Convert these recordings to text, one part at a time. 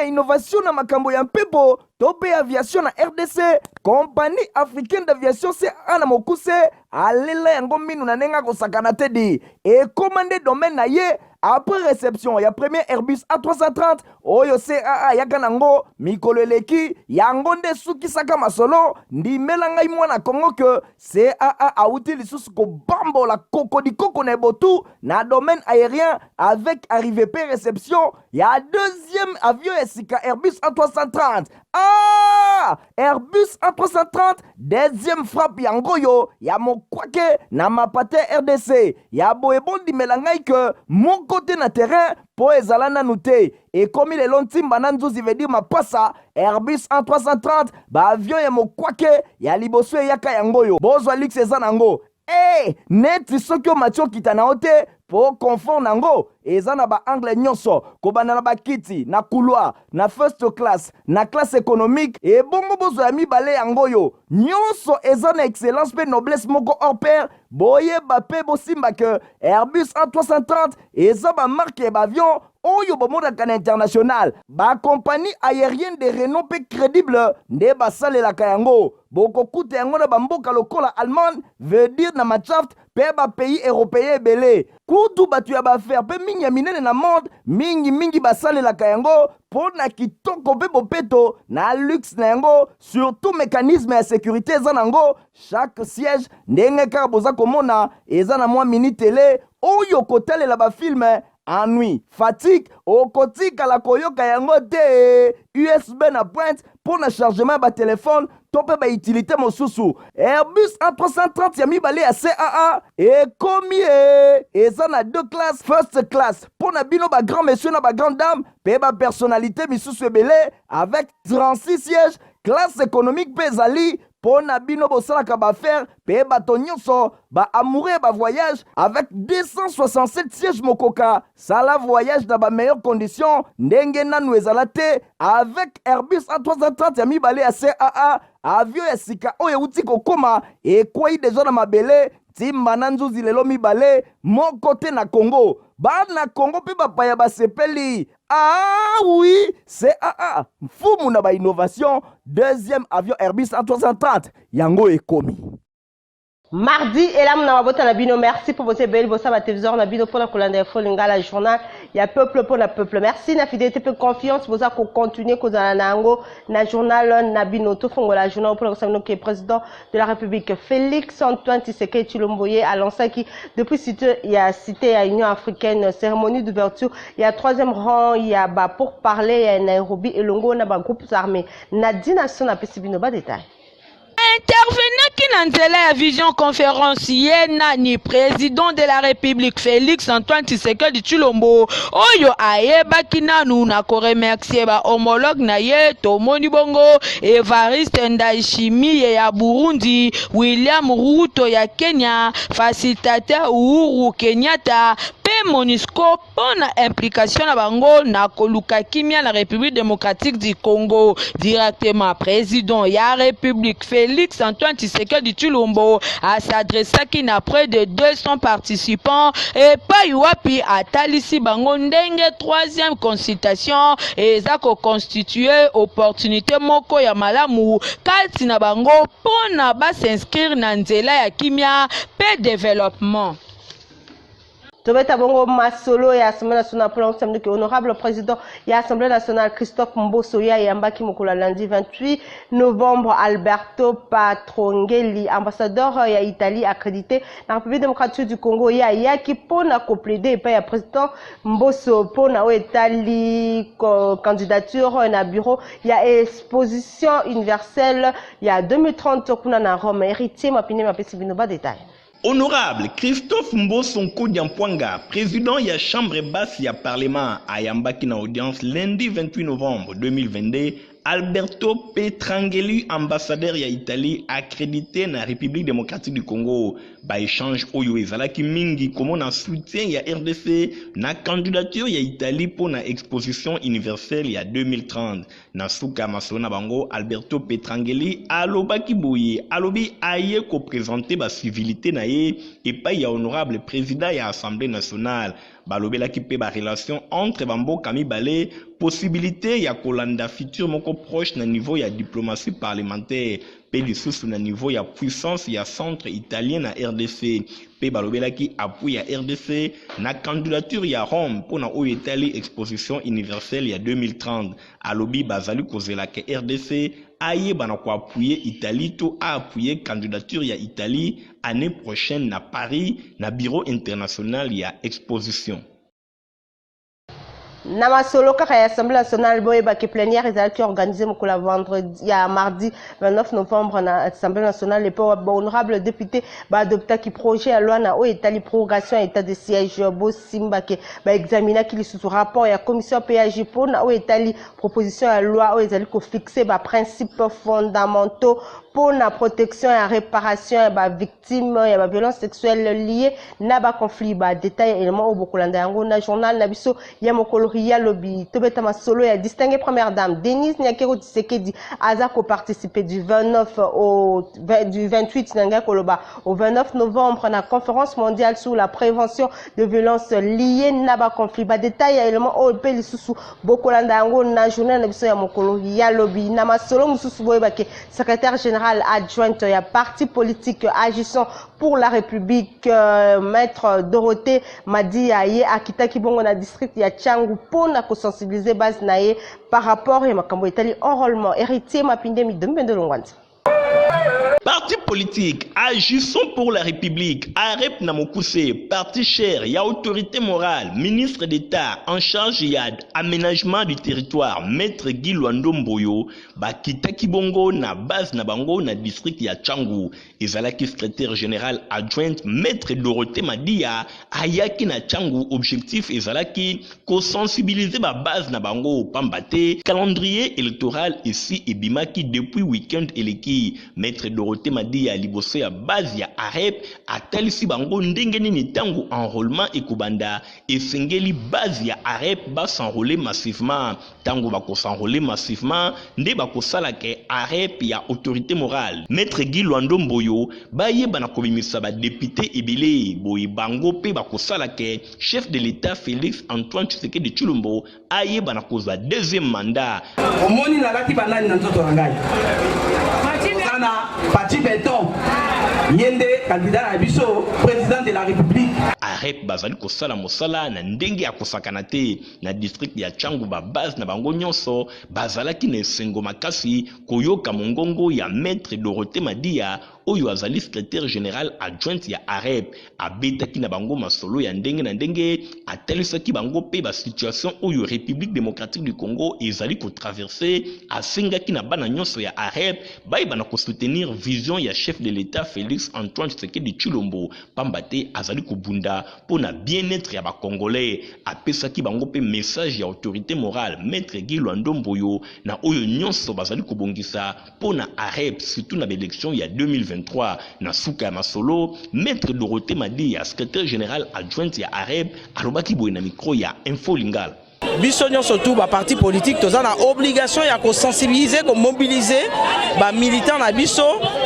innovation na makambo ya mpepo to pe aviation na RDC. Compagnie africaine d'aviation CAA na mokuse alela yango minu na nenga kosakana te di et commandé domaine na ye. Après réception, il y a premier Airbus A330, oyo CAA yaka nango, mikolo eleki, yango nde suki saka masolo, ndi melanga imwana Kongo que CAA a outil lisusu ko bambo la koko di koko na botu, na domaine aérien, avec arrivée P réception, il y a deuxième avion esika Airbus A330. Ah! Airbus A330, deuxième frappe yango yo, ya mokwake na mapate RDC, ya boebon di melangai que mon côté na terrain po ezalana nute et comme il est longtemps bananzo veut dire ma passa Airbus A330 ba avion ya mokwake ya liboso yaka yangoyo bozwa lix ezanango net sokyo matio kitana ote po confort nango ezana ba angle nyonso kobana na bakiti na couloir na first class na classe économique et bongo bozo ya mibale yangoyo nyonso ezana excellence pe noblesse moko hors pair boye bape bosimba que Airbus A330 eza ba marque ba avion oyo bomodaka na international ba compagnie aérienne de renom pe crédible nde basalelaka yango bokokuta yango na bamboka lokola Allemagne veut dire na machaft pe ba pays européen belé kutu batu ya bafaire pe mingi ya minene na monde mingi basalelaka yango pona kitoko pe bopeto na luxe na yango surtout mécanisme ya sécurité eza nango chaque siège ndenge kaka boza komona eza na mwa mini télé oyo kotalela bafilme ennui, fatigue, okotika la koyoka yango te USB na pointe pour le chargement ba téléphone tope ba utilité mosusu Airbus A330 ya mibale ya CAA et komi eza na deux classes first class pour na bino ba grand monsieur na ba grande dame pe ba personnalité misusu ebele avec 36 sièges classe économique pe zali pour na bino bosalaka ba faire pe bato nyonso ba amoureux ba voyage avec 267 sièges mokoka sala voyage dans ba meilleures conditions ndenge nanu ezala te avec Airbus A330 ya mibale ya CAA avion ya sika oyo uti kokoma ekwei deja na mabele timba na nzuzi lelo mibale moko te na Congo bana Congo pe bapaya basepeli ah oui CAA mfumu na ba innovation deuxième avion Airbus A330 yango ekomi Mardi, et là, Nabino, merci pour votre belle bossa, ma télévision, Nabino pour la colonne d'info, le journal, il y a peuple pour le peuple. Merci, na fidélité, peu confiance, pour ça qu'on continue, qu'on a nango, na journal, Nabino, tout fond, la journal pour le qui est président de la République, Félix Antoine Tshisekedi Tshilombo, à l'ancien qui, depuis il y a cité à l'Union africaine, cérémonie d'ouverture, il y a troisième rang, il y a, pour parler, il y a Nairobi, et Longo, on a groupe armé. Nadine Asson a Pessibino, bas détail. Intervenant qui n'a la vision conférencière ni président de la République Félix Antoine Tshisekedi Tshilombo oyo ayeba kinanu na ko remercier ba homologue na ye Tomoni Bongo Evariste Ndayishimiye ya Burundi William Ruto ya Kenya facilitateur Uhuru Kenyatta pe MONUSCO pona implication na bango na koluka kimia la République démocratique du Congo directement président ya République Félix Antoine Tshisekedi Tshilombo a s'adressé à près de 200 participants et pas yuapi a talisi bango ndenge troisième consultation et ça ko constituer opportunité moko ya malamu kati na bango pona ba s'inscrire na nzela ya kimia pe développement. Tobeta bongo masolo ya Assemblée nationale pour l'ensemble que honorable président ya Assemblée nationale Christophe Mboso ya yambaki mokolo lundi 28 novembre Alberto Patrongeli ambassadeur ya Italie accrédité na République démocratique du Congo ya yaki pona ko plaider pa ya président Mboso pona o Italie candidature na bureau ya exposition universelle ya 2030 kuna na Rome héritier mapine mapesi bino ba détail. Honorable Christophe Mboso Nkodyampwanga, président de la Chambre basse du Parlement à Yambaki na audience lundi 28 novembre 2022, Alberto Petrangeli, ambassadeur ya Italie accrédité na République démocratique du Congo, ba échange oyo ezalaki mingi comme na soutien ya RDC na candidature ya Italie pour na exposition universelle ya 2030. Na suka masona bango Alberto Petrangeli alobaki boye alobi aye ko présenter ba civilité na ye et pas ya honorable président ya Assemblée nationale. Balobelaki pe ba relation entre bamboka mibale possibilité ya kolanda futur moko proche na niveau ya diplomatie parlementaire pe lisusu na niveau ya puissance ya centre italien na RDC pe balobelaki appui ya RDC na candidature ya Rome pona oyo etali exposition universelle ya 2030 alobi bazali kozela ke RDC ayeba na ko appuyer Italie to appuyer candidature ya Italie année prochaine na Paris na bureau international ya exposition. Na masolo kaka ya Assemblée nationale boyeba ke plénière ezalaki organisé mokula vendredi ya mardi 29 novembre na Assemblée nationale le honorable député ba adopta ki projet ya loi na o etali prorogation ya état de siège bo simba ke ba examina ki lisusu rapport ya commission PAJ po na o etali proposition ya loi o ezali ko fixer ba principes fondamentaux pour la protection et la réparation ya ba victime ya ba violence sexuelle liée na ba conflit ba détail élément au bokolanda yango na journal na biso ya mokolo ya lobby tobeta masolo ya distinguée première dame Denise Nyakero Tshisekedi aza ko participer du 29 au du 28 nanga koloba au 29 novembre na conférence mondiale sur la prévention de violences liées na ba conflit ba détail élément au pe lisusu bokolanda yango na journal na biso ya mokolo ya lobby na masolo mususu boyeba ke secrétaire général adjointe ya parti politique agissant pour la République maître Dorothée Madi Aye akitaki bongo na district ya Tchangu pour na sensibiliser base naye par rapport à makambo etali enrôlement héritier mapinde mi 2022. Parti politique agissons pour la République, Arep Namokuse, parti cher, ya autorité morale, ministre d'État en charge ya aménagement du territoire, maître Guy Luando Mboyo, bakita kibongo na base na bango na district ya Tchangu, ezalaki secrétaire général adjointe, maître Dorothée Madia, ayaki na Tchangu, objectif ezalaki ko sensibiliser ba base na bango pambate, calendrier électoral ici et bimaki depuis week-end eleki, maître Dorothée Madia liboso ya base ya AREP atalisi bango ndenge nini tango enrôlement ekubanda esengeli base ya AREP ba s'enrôler massivement tango bako s'enrôler massivement nde bako sala ke AREP ya autorité morale maître Guy Luando Mboyo bayeba na kobimisa ba député ebele boye bango pe bako sala ke chef de l'état Félix Antoine Tshisekedi Tshilombo ayeba na kozwa deuxième mandat omoni na lati banani na nzoto na ngai Parti béton, Yende, candidat à Bisso, président de la République. AREP bazali kosala mosala na ndenge ya kosakana te na district ya Tchangu ba base na bango nyonso bazalaki na esengo makasi koyoka mongongo ya maître Dorothée Madia oyo azali secrétaire général adjointe ya AREP abetaki na bango masolo ya ndenge na ndenge atalisaki bango pe ba situation oyo République démocratique du Congo ezali ko traverser asengaki na bana nyonso ya AREP bayeba na ko soutenir vision ya chef de l'état Félix Antoine Tshisekedi Tshilombo pambate azali ko bunda pona bien-être ya ba congolais apesaki bango pe message ya autorité morale maître Guy Luando Mboyo na oyo nyonso bazali ko bongisa pona AREP surtout na élection ya 2023 na suka ya masolo maître Dorothée Madia secrétaire général adjointe ya AREP alobaki boye na micro ya Info Lingala. Biso surtout ba parti politique toza na obligation ya ko sensibiliser ko mobiliser ba militants na biso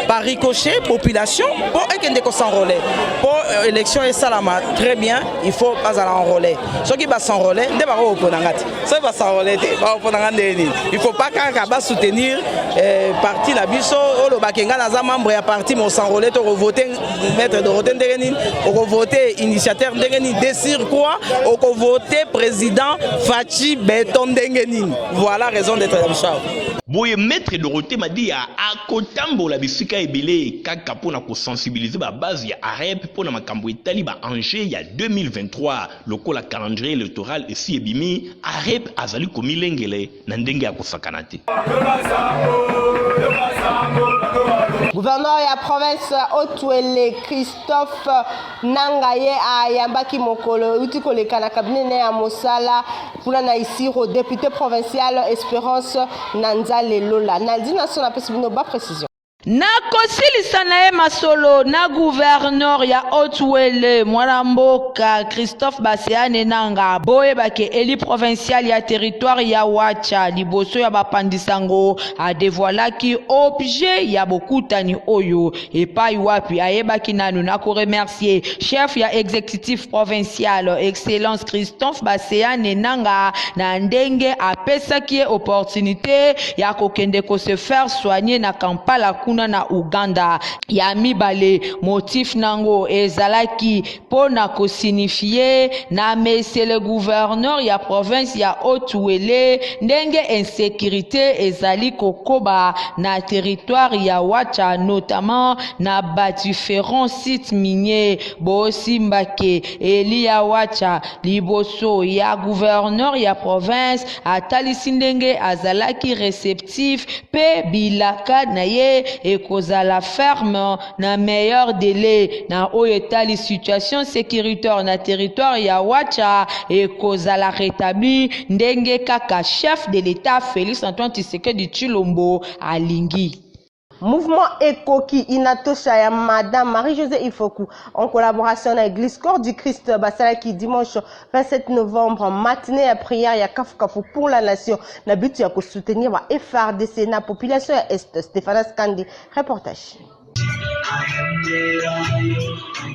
par ricochet population pour ekende ko s'enrôler pour élection et salama très bien il faut pas aller enrôler ceux qui va s'enrôler nde ba ko ponangati ceux va s'enrôler ba ponangandi il faut pas kaka ba soutenir parti na biso olo bakenga na za membre ya parti mo s'enrôler to voter maître Dorothée ndengeni o voter initiateur ndengeni décide quoi o voter président Fachi Beton Dengenin. Voilà la raison d'être là. Boye maître Dorothée Madia akotambo la bisika ebele kaka pona ko sensibiliser ba base ya AREP pona makambo etali ba enjeu ya 2023 lokola calendrier électoral esi ebimi AREP azali komilengele na ndenge ya kosakana te. Gouverneur ya province Haut-Ouélé Christophe Nangaye ayambaki mokolo uti koleka na cabinet ya Mosala pula na isiro député provincial Espérance Nanzale Lola. Naldi na son apesi bino ba précision. na kosilisa na ye masolo na gouverneur ya Haute-Uele mwana mboka Christophe Baseane nanga boyebake eli provincial ya territoire ya Wacha liboso ya bapandisango adevoilaki objet ya bokutani oyo epai wapi ayebaki nanu na ko remercier chef ya exécutif provincial excellence Christophe Baseane nanga na ndenge apesaki opportunité ya kokende ko se faire soigner na Kampala na Uganda ya mibale motif nango ezalaki pona ko signifier na monsieur le gouverneur ya province ya Haute-Uele ndenge insécurité ezali kokoba na territoire ya Wacha notamment na ba différents sites miniers bosimbake eli ya Wacha liboso ya gouverneur ya province atalisi ndenge azalaki réceptif pe bilaka na ye ekozala ferme na meilleur délai na oyetali situation sécuritaire na territoire ya Wacha ekozala rétabli ndenge kaka chef de l'État Félix Antoine Tshisekedi Tshilombo alingi. Mouvement Ekoki Inatosha ya Madame Marie-Josée Ifoku en collaboration avec l'Église Corps du Christ Basalaki dimanche 27 novembre matinée à prière ya Kafukafu pour la nation na but ya ko soutenir wa FRDC na population ya Est. Stéphane Skandi reportage.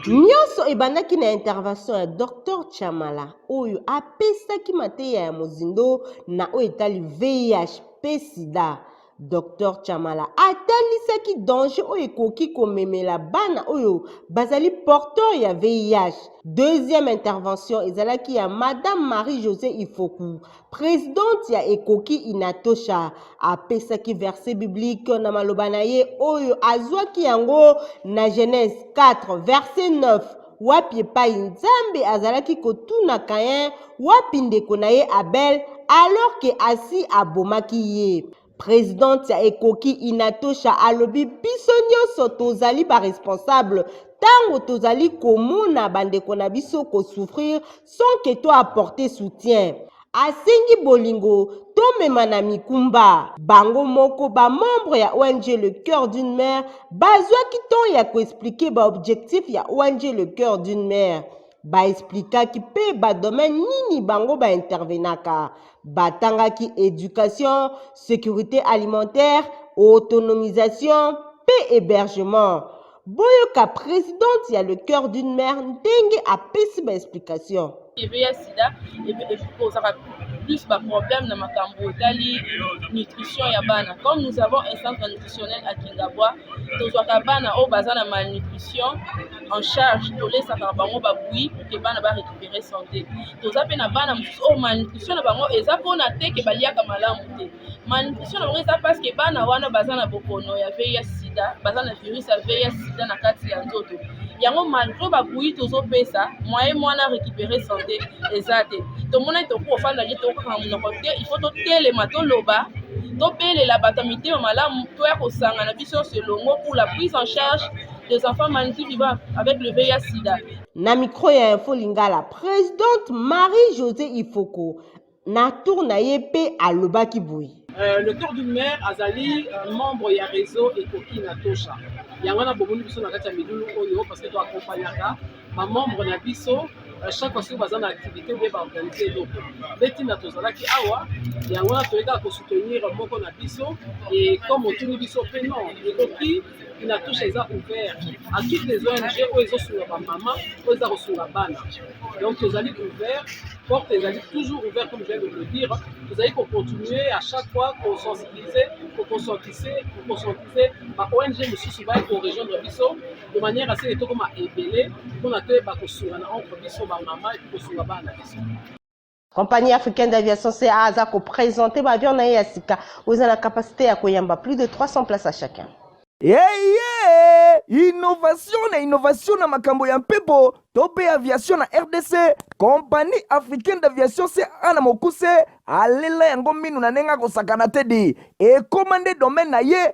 Nyonso ebandaki na intervention ya Dr Chamala oyo apesaki mateya ya mozindo na oyo etali VIH pe sida. Dr Chamala atalisaki danger oyo ekoki komemela bana oyo bazali porteur ya VIH. Deuxième intervention ezalaki ya Madame Marie-Josée Ifoku, présidente ya Ekoki Inatosha, apesaki verset biblique na maloba na ye oyo azwaki yango na Genèse 4 verset 9. Wapi epai Nzambe azalaki kotuna Kain wapi ndeko na ye Abel alors que asi abomaki ye. Présidente ya Ekoki Inatosha alobi biso nyonso tozali ba responsable tango tozali komona bandeko na biso ko souffrir sans que to apporter soutien. Asengi bolingo tomema na mikumba bango moko ba membre ya ONG Le Cœur d'une Mère bazwaki ton ya ko expliquer ba objectif ya ONG Le Cœur d'une Mère. Ba explikaki pe ba domaine nini bango ba intervenaka. Batangaki éducation, sécurité alimentaire, autonomisation, pe hébergement. Boyoka présidente ya Le Cœur d'une Mère ndenge apesi ba explication. VIH sida et posera plus de problèmes dans ma cambodali nutrition ya bana. Comme nous avons un centre nutritionnel à Kingabwa, tous les bana au bazar de malnutrition en charge de les bango baboui pour que bana ba récupérer santé. Tous les bana au malnutrition na bango eza pona te ke balia kamala muté. Malnutrition na bango eza parce que bana wana bazar na bokono ya VIH sida, bazar na virus ya VIH sida na kati ya nzoto. Yango malgré baboui tozo pesa moyen mwana récupérer santé ezate to mona to ko fanda je to ko na côté il faut to tele mato loba to pele la batamité malamu to ya ko sanga na biso selongo pour la prise en charge des enfants malnutris vivant avec le VIH sida. Na micro ya Info Lingala, présidente Marie-Josée Ifoko na tourna yepe alobaki boui. Le Cœur d'une Mère azali membre ya réseau Ekoki Inatosha. Yango na bomoni biso na kati ya midulu oyo parce que to accompagnaka ma membre na biso chaque fois que baza na activité ou ba organiser eloko. Beti na tozalaki awa yango na toyeka ko soutenir moko na biso et comme otuni biso pe non Ekoki Inatosha eza ouvert à toutes les ONG oyo ezosunga ba mama oyo eza kosunga bana. Donc tozali ouvert, porte ezali toujours ouvert comme je viens de le dire. Vous allez continuer à chaque fois qu'on sensibiliser, pour conscientiser ma ONG mosusu va pour rejoindre biso de manière assez étonnante comme ébélé pour n'attendre pas qu'on entre biso ba maman et pour qu'on va na biso. Compagnie africaine d'aviation CA Azako présenté ba avion na Yasika où ils ont la capacité à koyamba plus de 300 places à chacun. Innovation na makambo ya mpepo tope aviation na RDC compagnie africaine d'aviation CA na mokuse alela yango minu na nenga kosakana tedi e commandé domaine na ye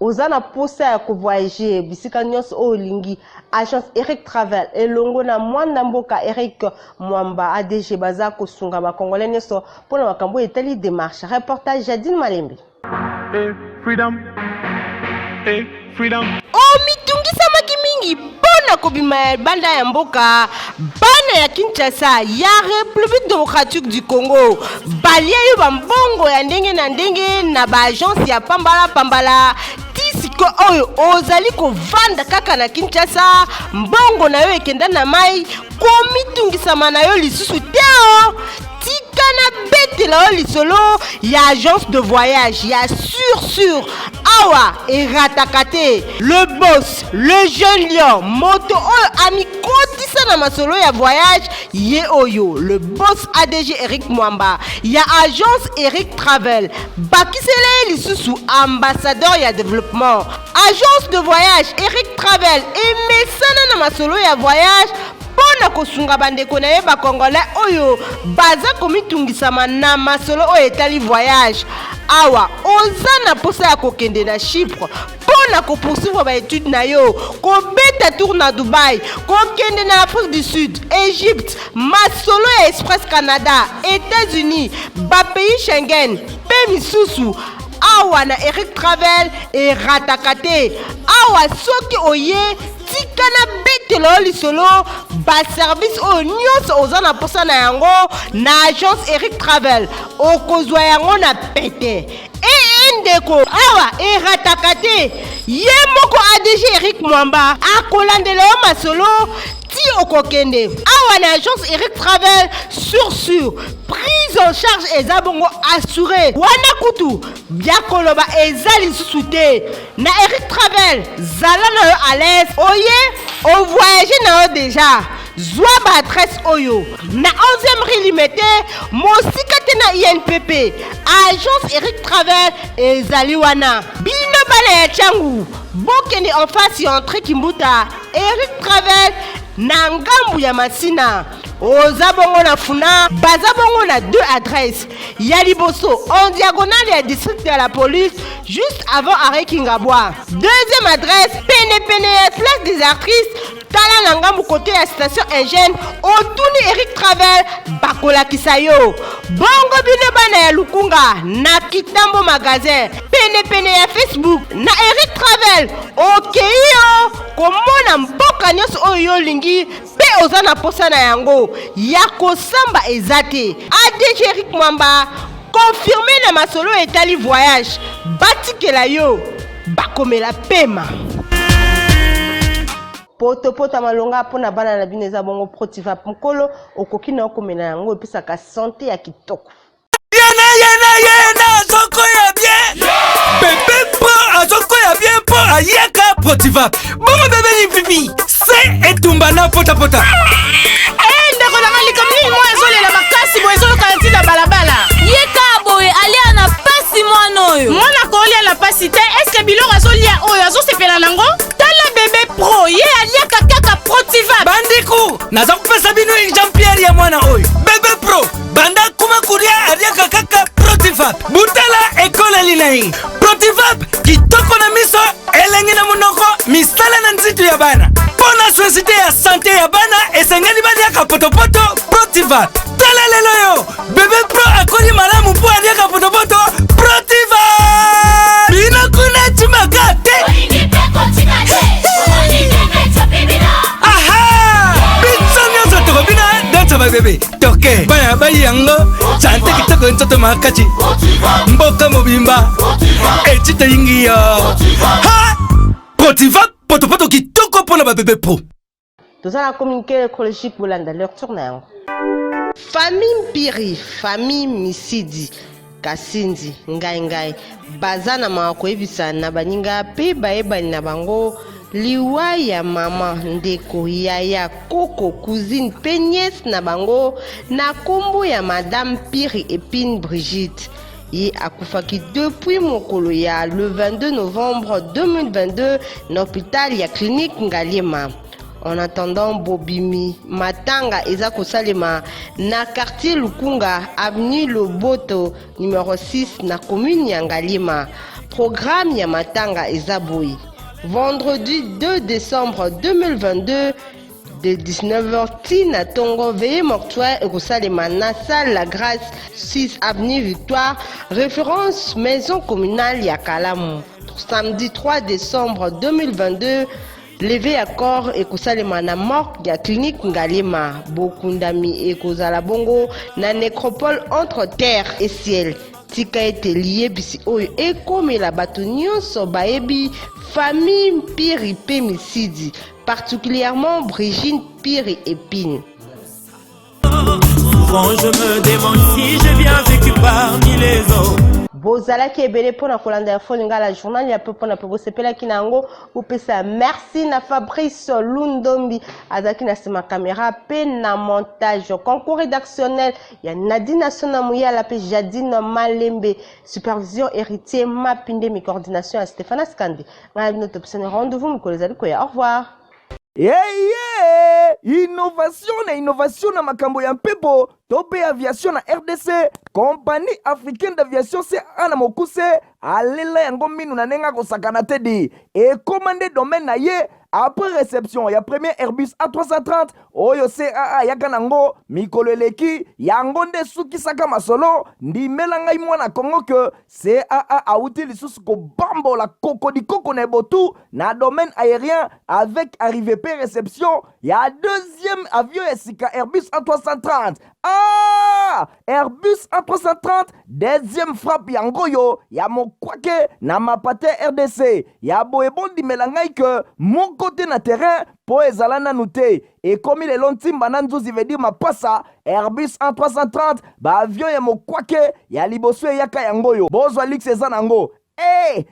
ozana posa ya voyager bisika nyonso o lingi agence Eric Travel elongo na mwanda mboka Eric Mwamba ADG baza kosunga ba congolais nyonso pona makambo etali démarche. Reportage Jadine Malembe. Freedom. Mitungisa maki mingi pona kobima ya banda ya mboka bana ya Kinshasa ya République démocratique du Congo balia yo bambongo ya ndenge na ndenge na ba agence ya pambala tisiko oyo ozali kovanda kaka na Kinshasa mbongo na yo ekenda na mai komitungisa mana yo lisusu teo tikana betela yo lisolo ya agence de voyage ya sur awa eratakate le boss le jeune lion moto oyo amikotisa na masolo ya voyage ye oyo le boss ADG Eric Mwamba ya agence Eric Travel bakisele lisusu ambassadeur ya développement agence de voyage Eric Travel emesana na masolo ya voyage pona kosunga bandeko na ye ba congolais oyo baza komitungisama na masolo oyo etali voyage awa ozana posa ya kokende na Chypre pona ko poursuivre ba étude na yo ko beta tour na Dubai kokende na Afrique du Sud Égypte masolo ya Express Canada États-Unis ba pays Schengen pe misusu awa na Eric Travel et ratakate awa soki oye tikana betelo lisolo ba service o nyonso ozana posa na yango na agence Eric Travel okozwa yango na pete ndeko awa eratakate ye moko ADG Eric Mwamba akolandela yo masolo ti okokende awa na agence Eric Travel sur prise en charge eza bongo assuré wana kutu biakoloba eza lisusu te na Eric Travel zala na yo à l'aise oye o voyager na yo déjà zwa ba adresse oyo na 11e rue Limité mosika te na INPP agence Eric Travel ezali wana bino bana ya changu bokende en face ya entrée Kimbuta Eric Travel na ngambu ya Masina oza bongo na funa baza bongo na 2 adresses ya liboso en diagonale ya district de la police juste avant arrêt Kingabwa. Deuxième adresse pene ya place des actrices tala na ngambu côté ya station Engine otuni Eric Travel bakolakisa yo bongo bino bana ya Lukunga na Kitambo magasin pene ya Facebook na Eric Travel okeyo komona mboka nyonso oyo lingi pe ozana posa na yango ya kosamba ezate ADG Eric Mwamba confirmé na masolo etali voyage batikela yo bakomela pema poto malonga pona bana na bineza bongo Protivap mkolo okoki na okomela yango episaka santé ya kitoko yena zoko ya bien bébé pro azoko ya bien po ayaka Protivap bongo bébé ni pipi se etumbana pota ndeko na malika mini mwa ezolela makasi bo ezoloka ntina balabala yeka boye alia na pasi mwana oyo mwana kolia na pasi te eske biloko azolia oyo azosepela nango tala bébé pro ye aliaka kaka Protivap bandiku naza kupesa bino Jean-Pierre ya mwana oyo bébé pro banda kuma kuria aliaka kaka Protivap butala ekola linai Protivap kitoko na miso elengi na monoko misala na nzitu ya bana pona société ya santé ya bana esengeli baliaka potopoto Protivap tala lelo yo bébé pro akoli malamu po aliaka potopoto Protivap bino kuna chimagate aha bitso nyoso tokobina dansa babebe toke bana bayi yango chante kitoko nzoto makachi mboka mobimba echite yingiyo ha Protivap potopoto kitoko pona babebe pro tozala communiqué écologique bolanda leur tourne yango famille Mpiri famille Misidi Kasindi ngai baza na makoyebisa na baninga pe bayebani na bango liwa ya mama ndeko yaya koko cousine pe nièce na bango na kombo ya madame Piri Epine Brigitte ye akufaki depuis mokolo ya le 22 novembre 2022 na hôpital ya clinique Ngaliema. En attendant bobimi matanga eza kosalema na quartier Lukunga avenue Loboto numéro 6 na commune ya Ngaliema. Programme Yamatanga et Zaboui. Vendredi 2 décembre 2022, de 19h, Tina Tongo, veillée mortuaire et Rosalemana, salle La Grâce, 6 avenue Victoire, référence maison communale Yakalamu. Samedi 3 décembre 2022, levé à corps et Rosalemana mort de la clinique Ngalema, Bokundami et Kozalabongo, na nécropole entre terre et ciel. Tika été lié bisi oyo et comme la batonio so baebi famille Piri Pemisidi, particulièrement Brigitte Piri Épine. Souvent je me demande si j'ai bien vécu parmi les autres. Bozala qui est belé pour la colonne d'info, la journal, il y a peu pour la peu sepela qui nango, ou pesa merci na Fabrice Lundombi, azaki na sema caméra, pe na montage, concours rédactionnel, il y a Nadine Sonamouya, la pe Jadine Malembe, supervision héritier, mapinde, mi coordination à Stéphane Skandi. Notre rendez-vous, au revoir. Innovation na makambo ya mpepo tope aviation na RDC compagnie africaine d'aviation c'est ana mokuse alela yango minu na nenga kosakana tedi et commandé domaine na ye après réception ya premier Airbus A330 oyo CAA yaka nango mikolo eleki yango nde sukisaka masolo ndimela ngai mwana Kongo que CAA auti lisusu ko bambola koko na botu na domaine aérien avec arrivée pe réception ya deuxième avion esika Airbus A330. Airbus A330 deuxième frappe yango yo ya mokwake na mapate RDC ya boebondi melangai que mon côté na terrain po ezala nanu te et comme il est lontimba na nzuzi veut dire mapasa Airbus A330 ba avion ya mokwake ya liboso yaka yango yo bozwa lix eza nango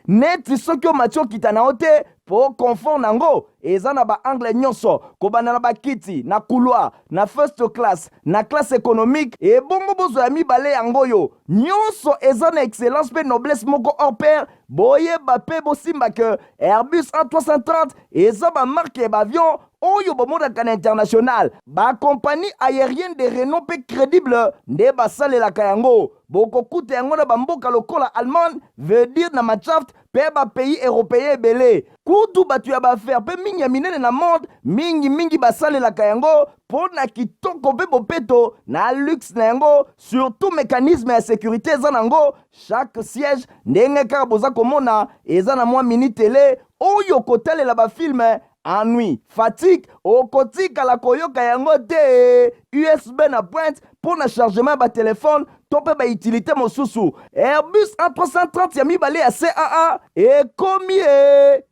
neti soki omatio kita na ote po confort nango eza na ba angle nyonso kobana na bakiti na couloir na first class na classe économique et bongo bozo ya mibale yango yo nyonso eza na excellence pe noblesse moko hors pair boyeba pe bosimba que Airbus A330 eza ba marque ba avion oyo bomodaka na international ba compagnie aérienne de renom pe crédible nde basalelaka yango bokokuta yango na bamboka lokola Allemagne veut dire na Machaft pe ba pays européen belé kutu batu ya baaffaire pe mingi ya minene na monde mingi basalelaka yango po na kitoko pe bopeto na luxe na yango surtout mécanisme ya sécurité eza nango chaque siège ndenge kaka boza komona eza na mwa mini télé oyo kotalela bafilme ennui, fatigue, okotika la koyoka yango te USB na pointe pour le chargement ba téléphone tope ba utilité mosusu Airbus A330 ya mibale ya CAA et komi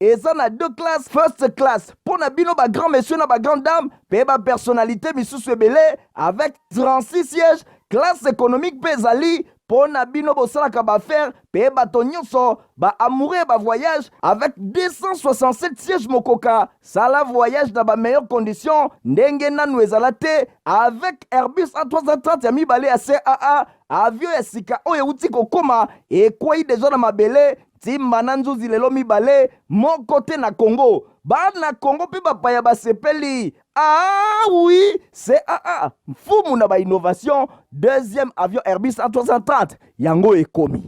eza na deux classes first class pour na bino ba grand monsieur na ba grande dame pe ba personnalité misusu ebele avec 36 sièges classe économique pe ezali pour na bino bosalaka ba faire pe bato nyonso ba amoureux ba voyage avec 267 sièges mokoka sala voyage dans ba meilleures conditions ndenge nanu ezala te avec Airbus A330 ya mibale ya CAA avion ya sika oyo uti kokoma ekwei deja na mabele timba na nzuzi lelo mibale moko te na Congo bana Congo pe bapaya basepeli oui CAA mfumu na ba innovation deuxième avion Airbus A330 yango ekomi